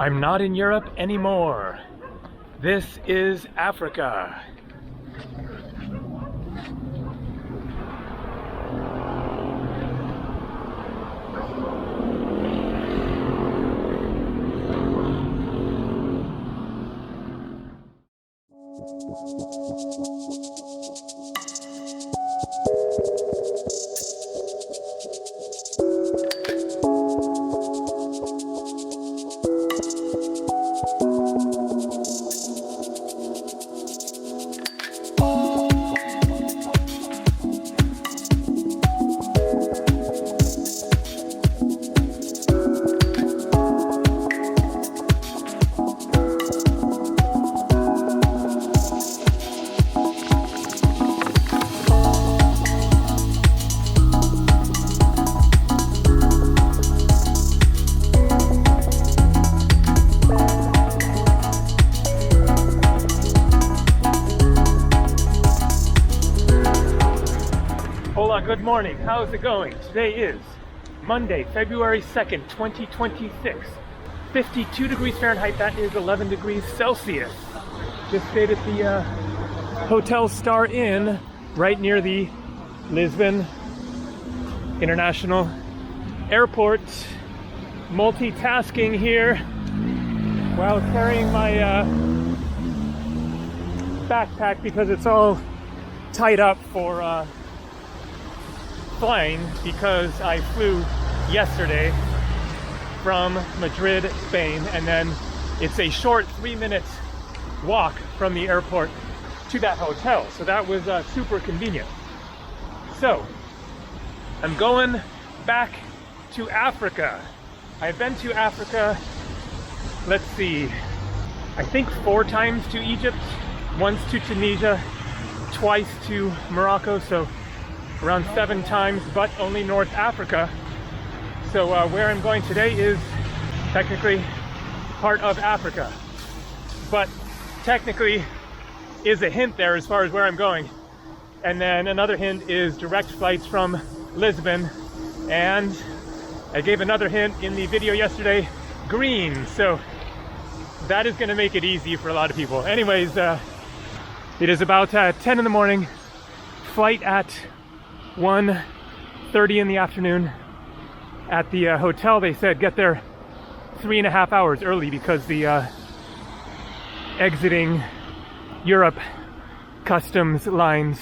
I'm not in Europe anymore. This is Africa. Good morning, how's it going? Today is Monday, February 2nd, 2026. 52 degrees Fahrenheit, that is 11 degrees Celsius. Just stayed at the Hotel Star Inn right near the Lisbon International Airport. Multitasking here while carrying my backpack because it's all tied up for flying, because I flew yesterday from Madrid, Spain, and then it's a short 3-minute walk from the airport to that hotel, so that was super convenient. So I'm going back to Africa. I've been to Africa, let's see, I think 4 times to Egypt, once to Tunisia, twice to Morocco, so around 7 times, but only North Africa. So where I'm going today is technically part of Africa, but technically is a hint there as far as where I'm going. And then another hint is direct flights from Lisbon, and I gave another hint in the video yesterday, green, so that is going to make it easy for a lot of people. Anyways, it is about 10 in the morning, flight at 1:30 in the afternoon. At the hotel they said get there 3.5 hours early because the exiting Europe customs lines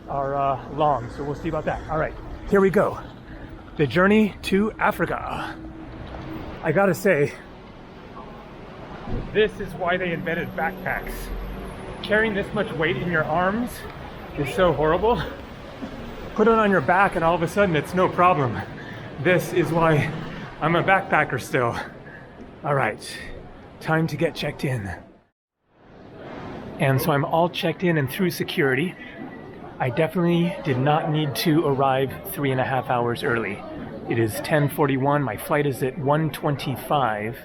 are long, so we'll see about that. All right, here we go. The journey to Africa. I gotta say, this is why they invented backpacks. Carrying this much weight in your arms is so horrible. Put it on your back and all of a sudden it's no problem. This is why I'm a backpacker still. All right, time to get checked in. And so I'm all checked in and through security. I definitely did not need to arrive 3.5 hours early. It is 10:41, my flight is at 1:25,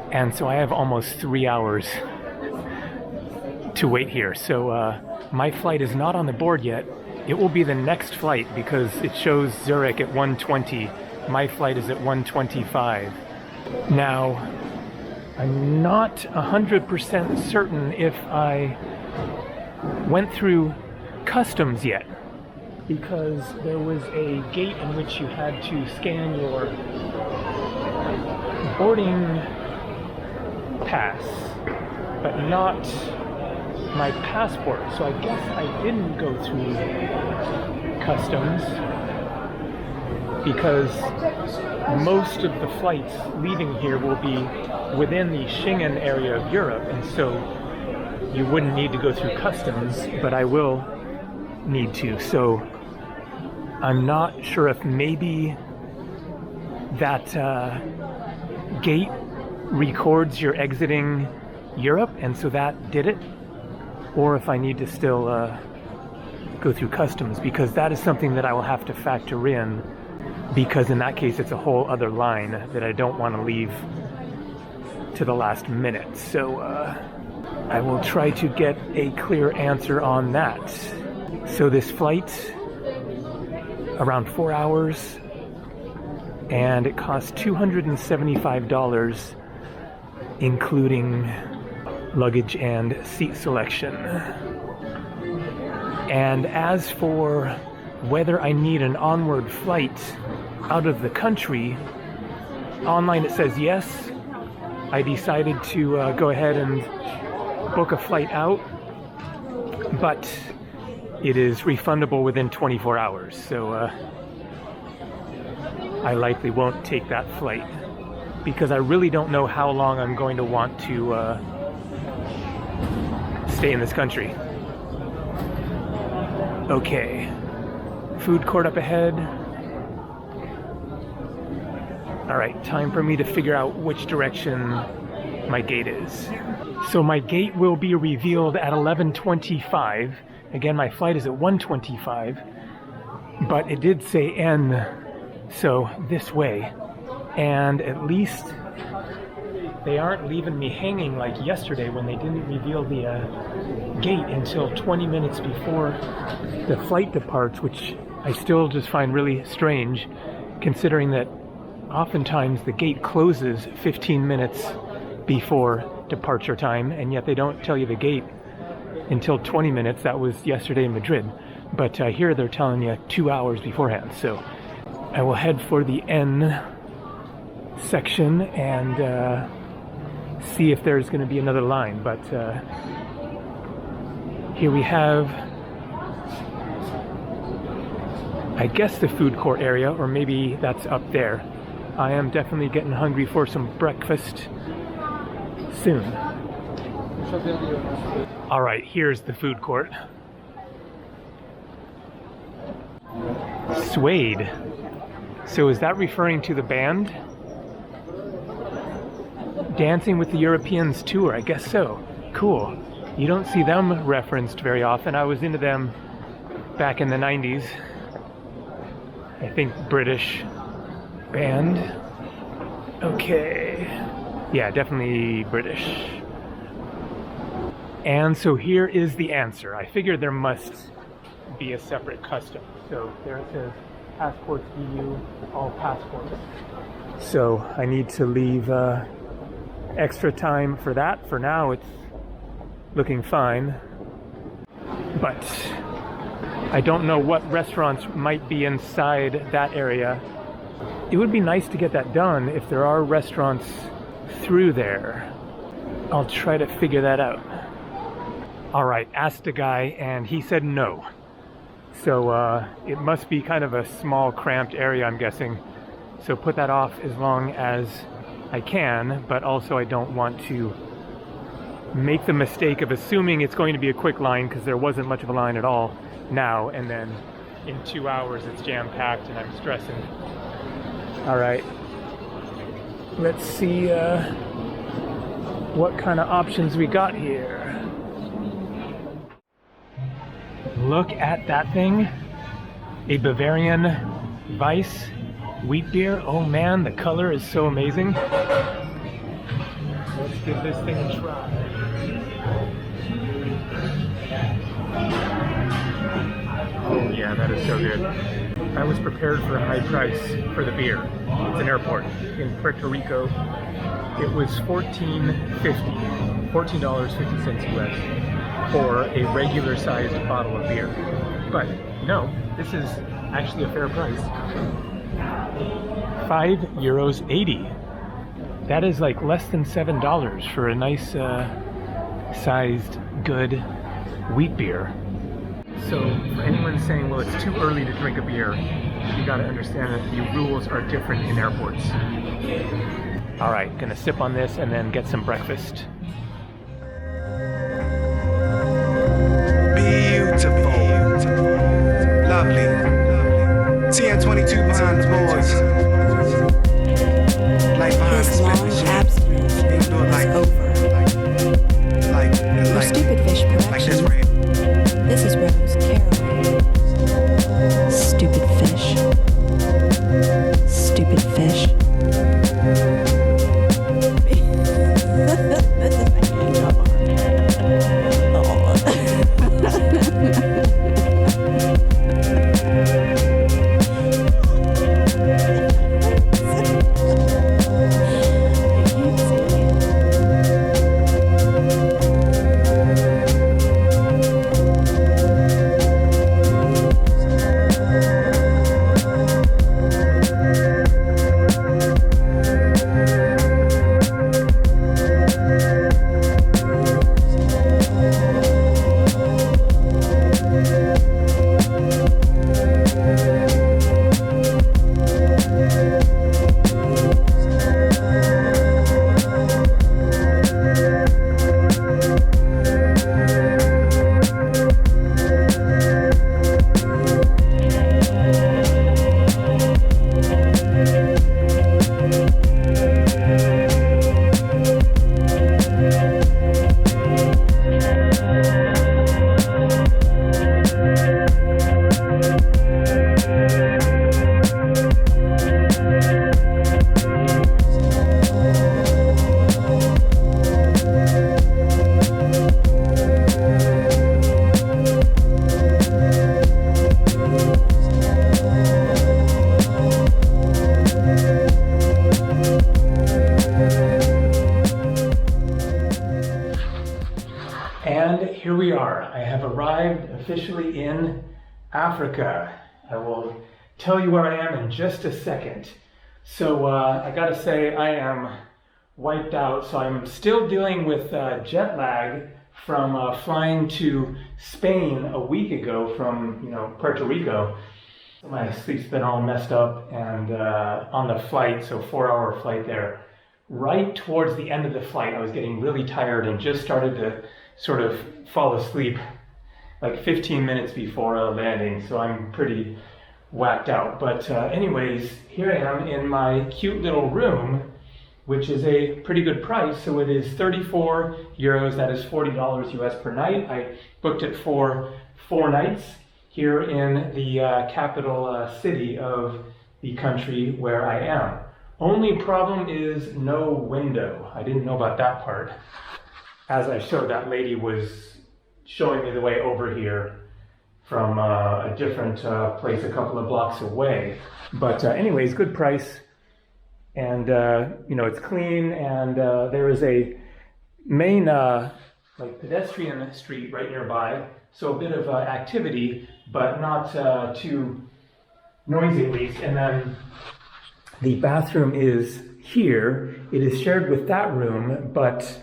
and so I have almost 3 hours to wait here. So my flight is not on the board yet. It will be the next flight because it shows Zurich at 1:20. My flight is at 1:25. Now, I'm not 100% certain if I went through customs yet, because there was a gate in which you had to scan your boarding pass, but not my passport. So I guess I didn't go through customs because most of the flights leaving here will be within the Schengen area of Europe, and so you wouldn't need to go through customs, but I will need to. So I'm not sure if maybe that gate records you're exiting Europe, and so that did it, or if I need to still go through customs, because that is something that I will have to factor in, because in that case it's a whole other line that I don't want to leave to the last minute. So I will try to get a clear answer on that. So this flight, around 4 hours, and it costs $275, including luggage and seat selection. And as for whether I need an onward flight out of the country, online it says yes. I decided to go ahead and book a flight out, but it is refundable within 24 hours, so I likely won't take that flight because I really don't know how long I'm going to want to stay in this country. Okay, food court up ahead. All right, time for me to figure out which direction my gate is. So my gate will be revealed at 11:25. Again, my flight is at 1:25, but it did say N, so this way. And at least they aren't leaving me hanging like yesterday when they didn't reveal the gate until 20 minutes before the flight departs, which I still just find really strange, considering that oftentimes the gate closes 15 minutes before departure time, and yet they don't tell you the gate until 20 minutes. That was yesterday in Madrid, but here they're telling you 2 hours beforehand. So I will head for the N section and see if there's going to be another line. But here we have, I guess, the food court area, or maybe that's up there. I am definitely getting hungry for some breakfast soon. All right, here's the food court. Suede. So is that referring to the band? Dancing with the Europeans tour, I guess so. Cool. You don't see them referenced very often. I was into them back in the 90s. I think British band. Okay. Yeah, definitely British. And so here is the answer. I figured there must be a separate custom. So there it says passports EU, all passports. So I need to leave extra time for that. For now, it's looking fine. But I don't know what restaurants might be inside that area. It would be nice to get that done if there are restaurants through there. I'll try to figure that out. All right, asked a guy and he said no. So it must be kind of a small, cramped area, I'm guessing. So put that off as long as I can, but also I don't want to make the mistake of assuming it's going to be a quick line, because there wasn't much of a line at all now, and then in 2 hours it's jam-packed and I'm stressing. All right, let's see what kind of options we got here. Look at that thing, a Bavarian Weiss wheat beer. Oh man, the color is so amazing. Let's give this thing a try. Oh yeah, that is so good. I was prepared for a high price for the beer. It's an airport in Puerto Rico. It was $14.50 US for a regular sized bottle of beer. But no, this is actually a fair price. €5.80. That is like less than $7 for a nice sized good wheat beer. So for anyone saying, well, it's too early to drink a beer, you gotta understand that the rules are different in airports. All right, gonna sip on this and then get some breakfast. Beautiful, lovely. TN22 behind the boards. Like behind His long abstinence is over. For Stupid Fish Production, this is Rose Caraway. Stupid fish. Stupid fish. are. I have arrived officially in Africa. I will tell you where I am in just a second. So I gotta say I am wiped out. So I'm still dealing with jet lag from flying to Spain a week ago from Puerto Rico. My sleep's been all messed up, and on the flight, so 4-hour flight there, right towards the end of the flight I was getting really tired and just started to sort of fall asleep like 15 minutes before landing, so I'm pretty whacked out. But anyways, here I am in my cute little room, which is a pretty good price. So it is 34 euros, that is $40 US per night. I booked it for 4 nights here in the capital city of the country where I am. Only problem is no window. I didn't know about that part. As I showed, that lady was showing me the way over here from a different place a couple of blocks away. But anyways, good price. And it's clean, and there is a main like pedestrian street right nearby, so a bit of activity, but not too noisy at least. And then the bathroom is here. It is shared with that room, but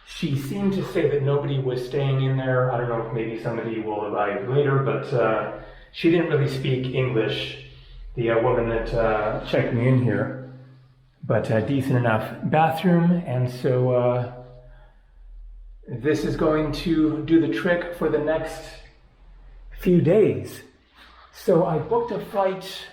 she seemed to say that nobody was staying in there. I don't know if maybe somebody will arrive later, but she didn't really speak English, the woman that checked me in here. But decent enough bathroom, and so this is going to do the trick for the next few days. So I booked a flight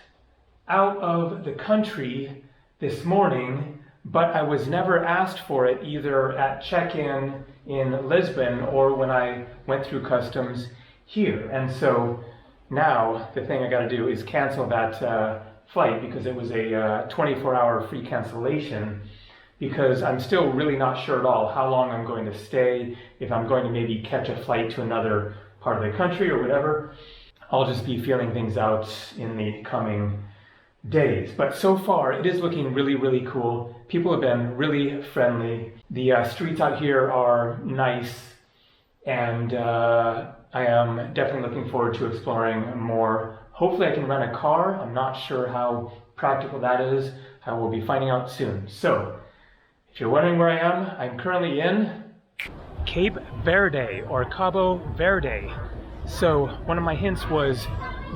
out of the country this morning, but I was never asked for it either at check-in in Lisbon or when I went through customs here. And so now the thing I got to do is cancel that flight, because it was a 24-hour free cancellation, because I'm still really not sure at all how long I'm going to stay, if I'm going to maybe catch a flight to another part of the country or whatever. I'll just be feeling things out in the coming days. But so far it is looking really, really cool. People have been really friendly. The streets out here are nice, and I am definitely looking forward to exploring more. Hopefully I can rent a car. I'm not sure how practical that is. I will be finding out soon. So, if you're wondering where I am, I'm currently in Cape Verde, or Cabo Verde. So, one of my hints was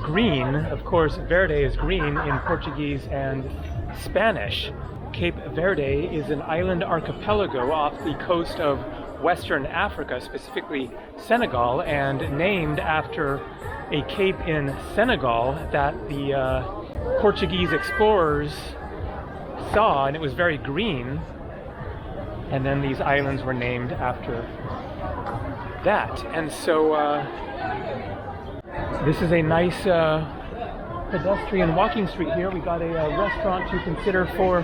green. Of course, verde is green in Portuguese and Spanish. Cape Verde is an island archipelago off the coast of Western Africa, specifically Senegal, and named after a cape in Senegal that the Portuguese explorers saw, and it was very green, and then these islands were named after that. And so this is a nice pedestrian walking street here. We got a restaurant to consider for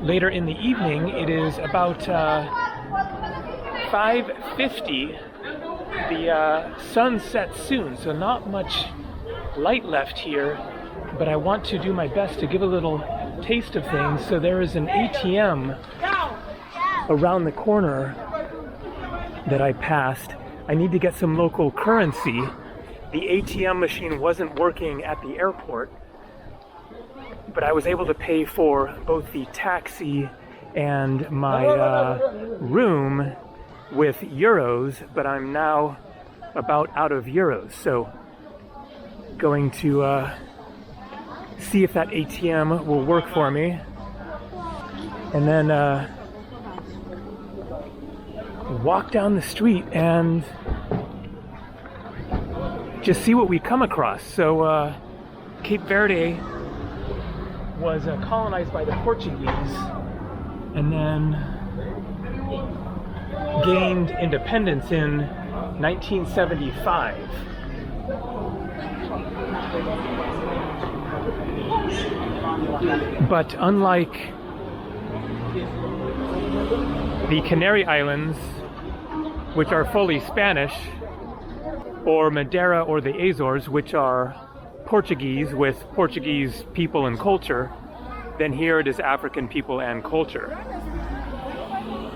later in the evening. It is about 5:50. The sun sets soon, so not much light left here, but I want to do my best to give a little taste of things. So there is an ATM around the corner that I passed. I need to get some local currency. The ATM machine wasn't working at the airport, but I was able to pay for both the taxi and my room with euros, but I'm now about out of euros, so going to see if that ATM will work for me, and then walk down the street and just see what we come across. So Cape Verde was colonized by the Portuguese and then gained independence in 1975. But unlike the Canary Islands, which are fully Spanish, or Madeira or the Azores, which are Portuguese with Portuguese people and culture, then here it is African people and culture.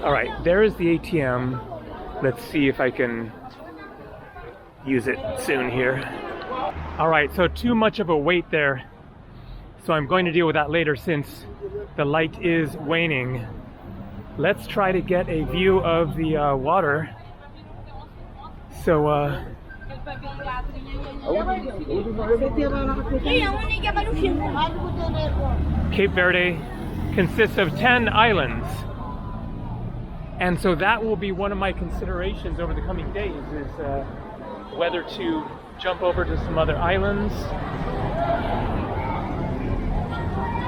All right, there is the ATM. Let's see if I can use it soon here. All right, so too much of a wait there. So I'm going to deal with that later since the light is waning. Let's try to get a view of the water. So, Cape Verde consists of 10 islands. And so that will be one of my considerations over the coming days is whether to jump over to some other islands,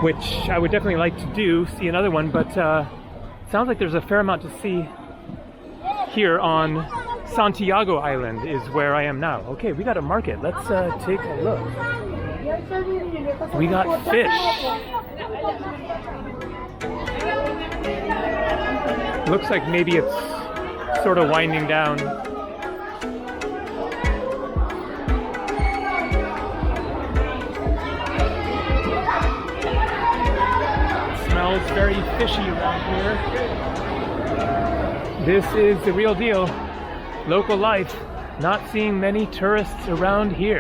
which I would definitely like to do, see another one, but sounds like there's a fair amount to see here on Santiago Island is where I am now. Okay, we got a market. Let's take a look. We got fish. Looks like maybe it's sort of winding down. Smells very fishy around here. This is the real deal. Local life. Not seeing many tourists around here.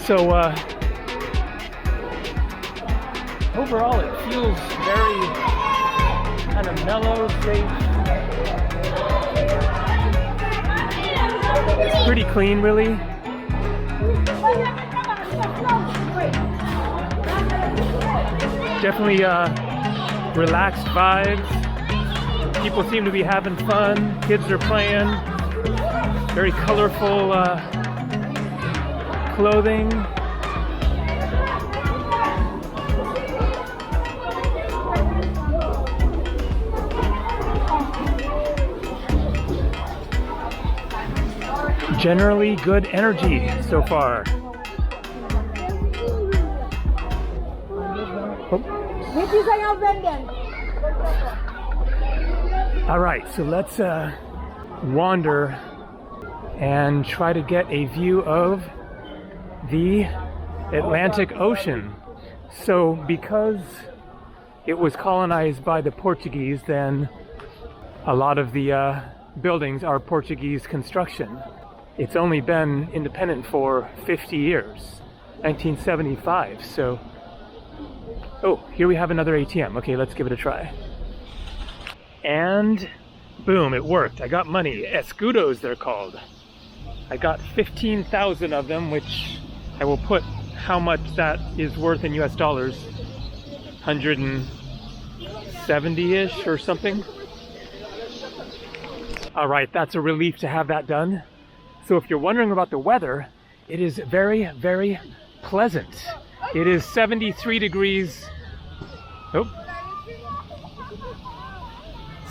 So overall it feels very kind of mellow, safe. It's pretty clean, really. Definitely relaxed vibes. People seem to be having fun. Kids are playing. Very colorful clothing. Generally good energy so far. All right, so let's wander and try to get a view of the Atlantic Ocean. So because it was colonized by the Portuguese, then a lot of the buildings are Portuguese construction. It's only been independent for 50 years, 1975. So, oh, here we have another ATM. Okay, let's give it a try. And boom, it worked. I got money. Escudos, they're called. I got 15,000 of them, which I will put how much that is worth in US dollars. 170-ish or something. All right, that's a relief to have that done. So if you're wondering about the weather, it is very, very pleasant. It is 73 degrees. Oh.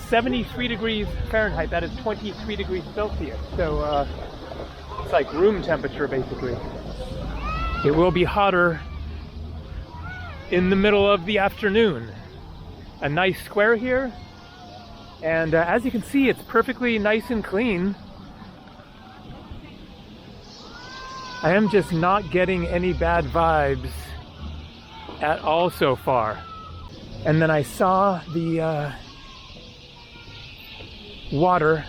73 degrees Fahrenheit. That is 23 degrees Celsius. So it's like room temperature, basically. It will be hotter in the middle of the afternoon. A nice square here. And as you can see, it's perfectly nice and clean. I am just not getting any bad vibes at all so far. And then I saw the water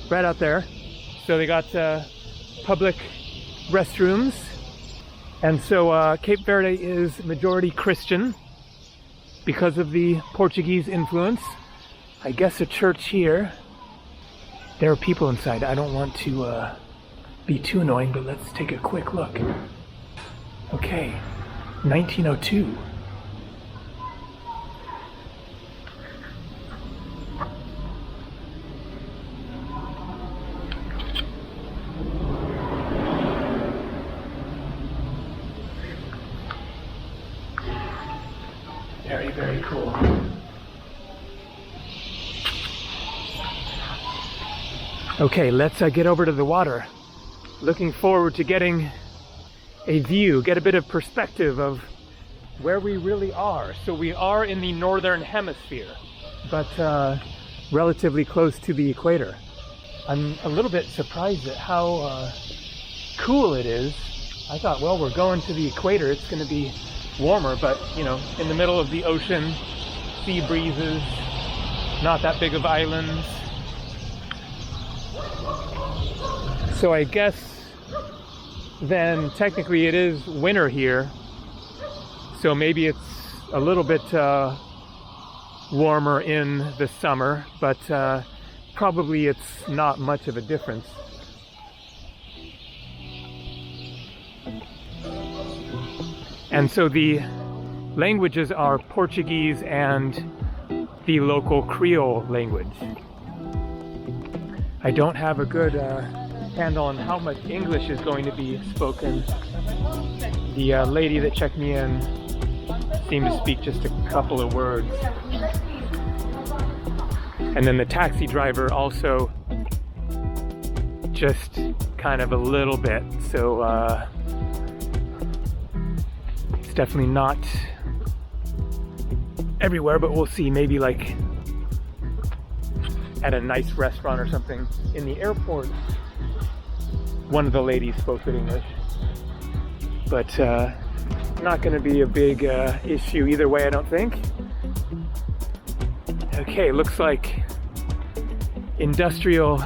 right out there. So they got public restrooms. And so Cape Verde is majority Christian because of the Portuguese influence. I guess a church here. There are people inside. I don't want to be too annoying, but let's take a quick look. Okay, 1902. Very, very cool. Okay, let's get over to the water. Looking forward to getting a view, get a bit of perspective of where we really are. So we are in the northern hemisphere, but relatively close to the equator. I'm a little bit surprised at how cool it is. I thought, well, we're going to the equator, it's going to be warmer, but you know, in the middle of the ocean, sea breezes, not that big of islands. So I guess then technically it is winter here, so maybe it's a little bit warmer in the summer, but probably it's not much of a difference. And so the languages are Portuguese and the local Creole language. I don't have a good handle on how much English is going to be spoken. The lady that checked me in seemed to speak just a couple of words. And then the taxi driver also just kind of a little bit. So it's definitely not everywhere, but we'll see. Maybe like at a nice restaurant or something. In the airport, one of the ladies spoke good English, but not going to be a big issue either way, I don't think. Okay, looks like industrial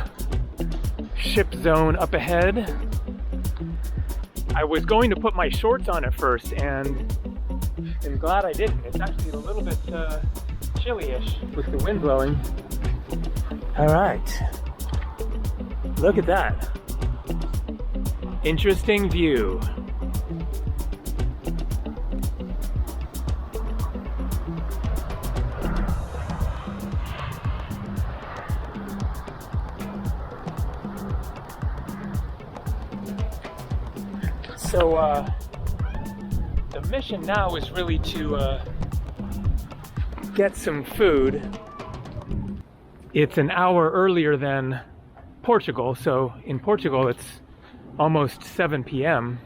ship zone up ahead. I was going to put my shorts on at first, and I'm glad I didn't. It's actually a little bit chilly-ish with the wind blowing. All right, look at that. Interesting view. So the mission now is really to get some food. It's an hour earlier than Portugal, so in Portugal it's almost 7 p.m.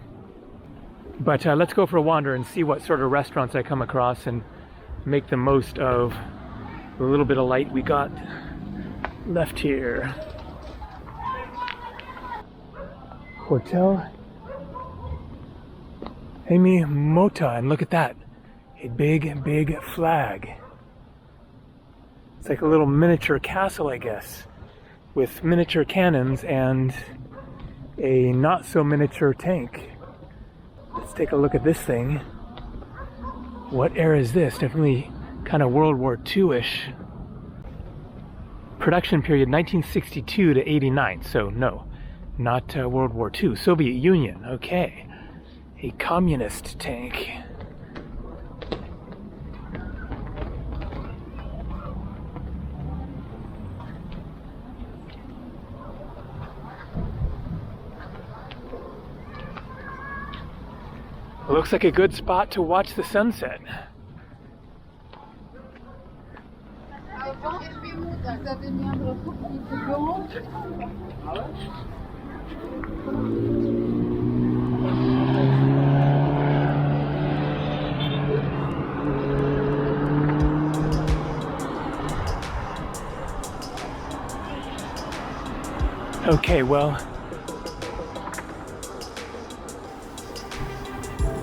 But let's go for a wander and see what sort of restaurants I come across and make the most of the little bit of light we got left here. Hotel Amy Mota, and look at that, a big flag. It's like a little miniature castle, I guess, with miniature cannons and a not so miniature tank. Let's take a look at this thing. What era is this? Definitely kind of World War II-ish. Production period 1962 to 89, so no, not World War II. Soviet Union, okay. A communist tank. Looks like a good spot to watch the sunset. Okay, well,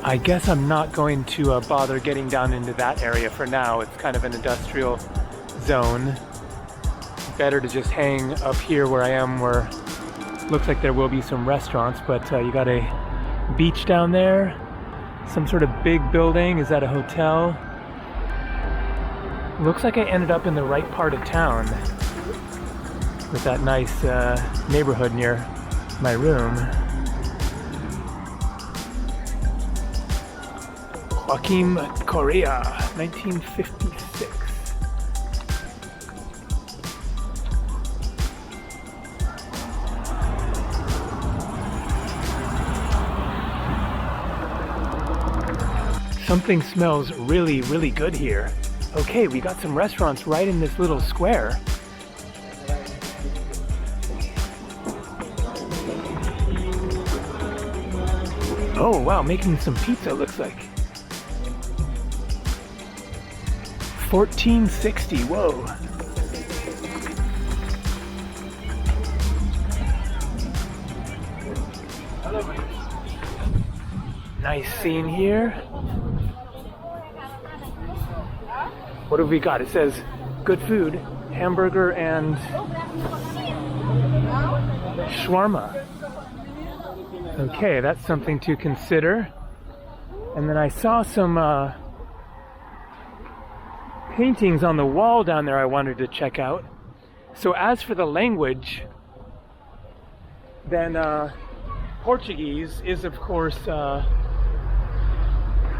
I guess I'm not going to bother getting down into that area for now. It's kind of an industrial zone. Better to just hang up here where I am, where looks like there will be some restaurants, but you got a beach down there, some sort of big building. Is that a hotel? Looks like I ended up in the right part of town with that nice neighborhood near my room. Joaquim Correa, 1956. Something smells really good here. Okay, we got some restaurants right in this little square. Oh wow, making some pizza looks like. 1460, whoa. Nice scene here. What have we got? It says good food, hamburger and shawarma. Okay, that's something to consider. And then I saw some paintings on the wall down there I wanted to check out. So as for the language, then Portuguese is of course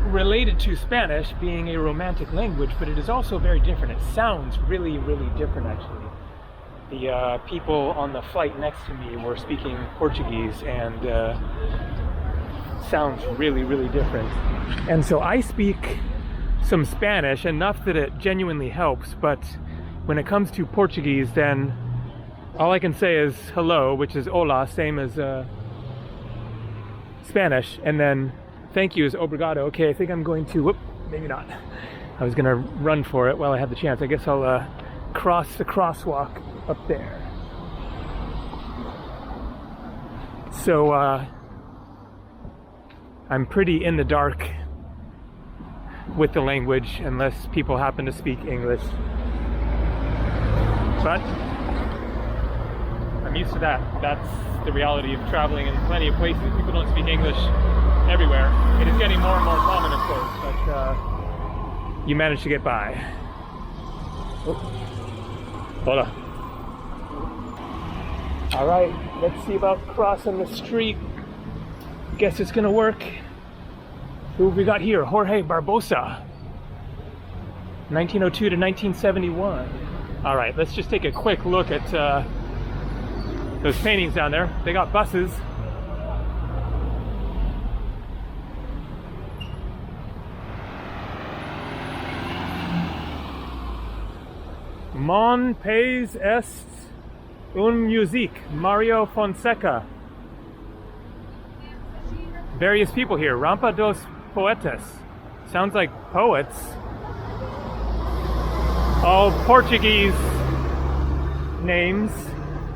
related to Spanish, being a romantic language, but it is also very different. It sounds really, really different actually. The people on the flight next to me were speaking Portuguese and sounds really, really different. And so I speak some Spanish, enough that it genuinely helps, but when it comes to Portuguese, then all I can say is hello, which is hola, same as Spanish, and then thank you is obrigado. Okay, I think I'm going to, whoop, maybe not. I was gonna run for it while I had the chance. I guess I'll cross the crosswalk up there. So I'm pretty in the dark with the language unless people happen to speak English. But I'm used to that. That's the reality of traveling in plenty of places. People don't speak English everywhere. It is getting more and more common, of course, but you manage to get by. Oh. Hola. All right, let's see about crossing the street. Guess it's gonna work. Who have we got here? Jorge Barbosa, 1902 to 1971. All right, let's just take a quick look at those paintings down there. They got buses. Mon pays est un musique, Mario Fonseca. Various people here. Rampa dos Poetas. Sounds like poets. All Portuguese names.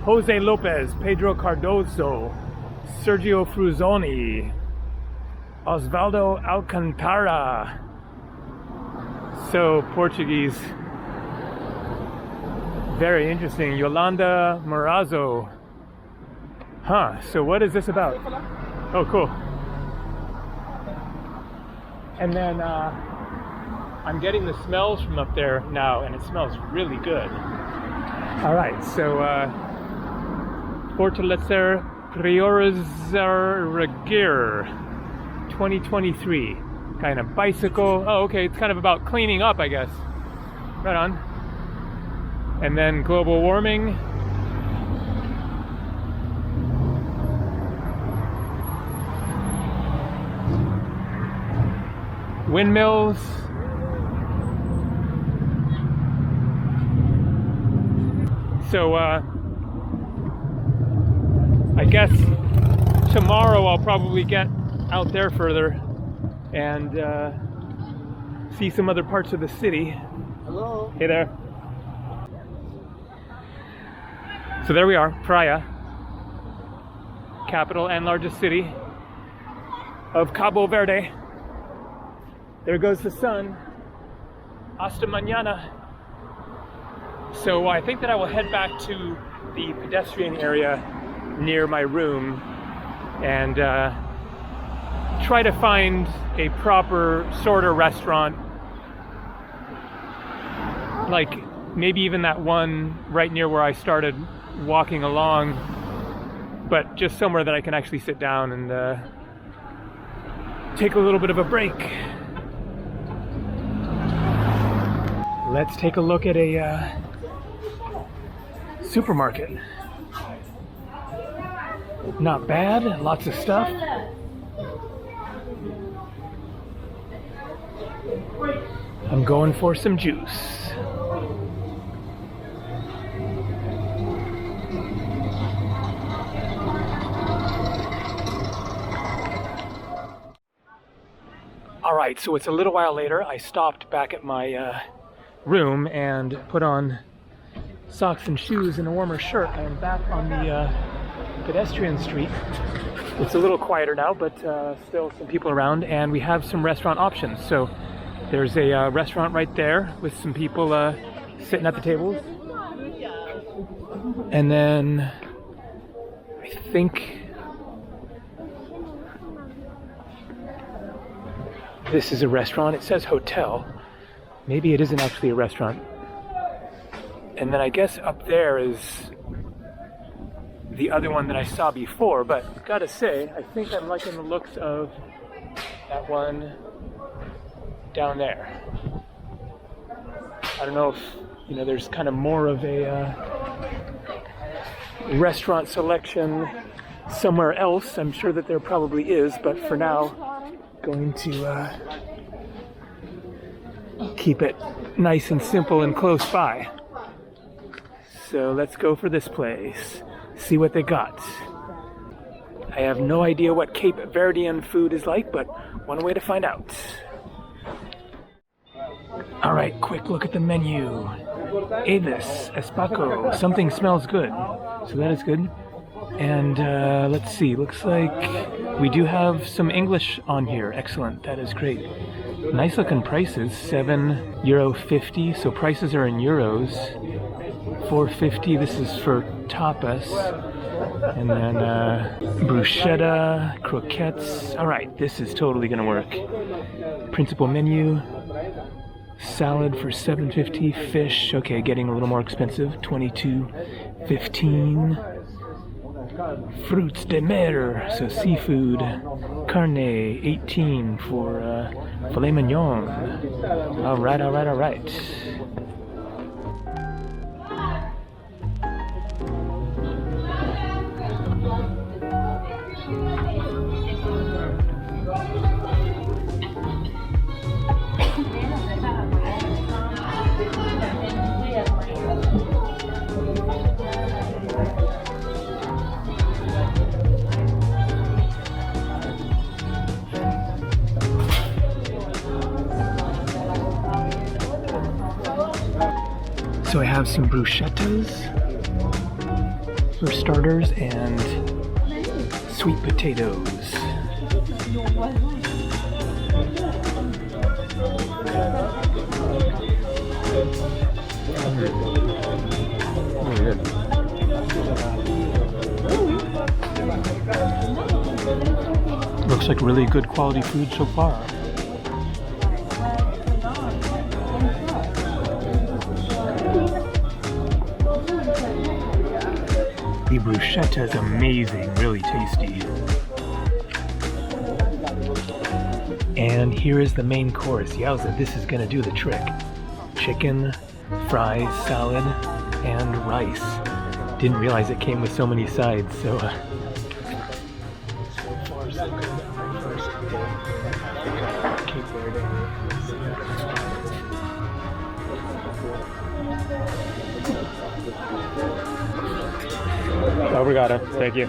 Jose Lopez, Pedro Cardoso, Sergio Fruzoni, Osvaldo Alcantara. So Portuguese. Very interesting. Yolanda Morazo. Huh, so what is this about? Oh, cool. And then I'm getting the smells from up there now, and it smells really good. All right, so Fortalecer Priorizar 2023. Kind of bicycle. Oh, okay, it's kind of about cleaning up, I guess. Right on. And then global warming. Windmills. So I guess tomorrow I'll probably get out there further and see some other parts of the city. Hello. Hey there. So there we are, Praia, capital and largest city of Cabo Verde. There goes the sun. Hasta mañana. So I think that I will head back to the pedestrian area near my room and try to find a proper sort of restaurant, like maybe even that one right near where I started walking along, but just somewhere that I can actually sit down and take a little bit of a break. Let's take a look at a supermarket. Not bad, lots of stuff. I'm going for some juice. All right, so it's a little while later. I stopped back at my room and put on socks and shoes and a warmer shirt. I am back on the pedestrian street. It's a little quieter now, but still some people around, and we have some restaurant options. So there's a restaurant right there with some people sitting at the tables. And then I think this is a restaurant. It says hotel. Maybe it isn't actually a restaurant. And then I guess up there is the other one that I saw before, but gotta say, I think I'm liking the looks of that one down there. I don't know if, you know, there's kind of more of a restaurant selection somewhere else. I'm sure that there probably is, but for now, going to keep it nice and simple and close by. So let's go for this place. See what they got. I have no idea what Cape Verdean food is like, but one way to find out. All right, quick look at the menu. Avis, Espaco, something smells good. So that is good. And let's see, looks like we do have some English on here. Excellent, that is great. Nice looking prices, €7.50, so prices are in euros. $4.50, this is for tapas. And then bruschetta, croquettes. All right, this is totally gonna work. Principal menu, salad for $7.50, fish, okay, getting a little more expensive, $22.15. Fruits de mer, so seafood, carne, 18 for filet mignon. All right, all right, all right. So I have some bruschettas for starters and sweet potatoes. Looks like really good quality food so far. The bruschetta is amazing, really tasty. And here is the main course. Yowza, this is gonna do the trick. Chicken, fries, salad, and rice. Didn't realize it came with so many sides, so far so good. My first day at Cape Verde. Obrigado, thank you.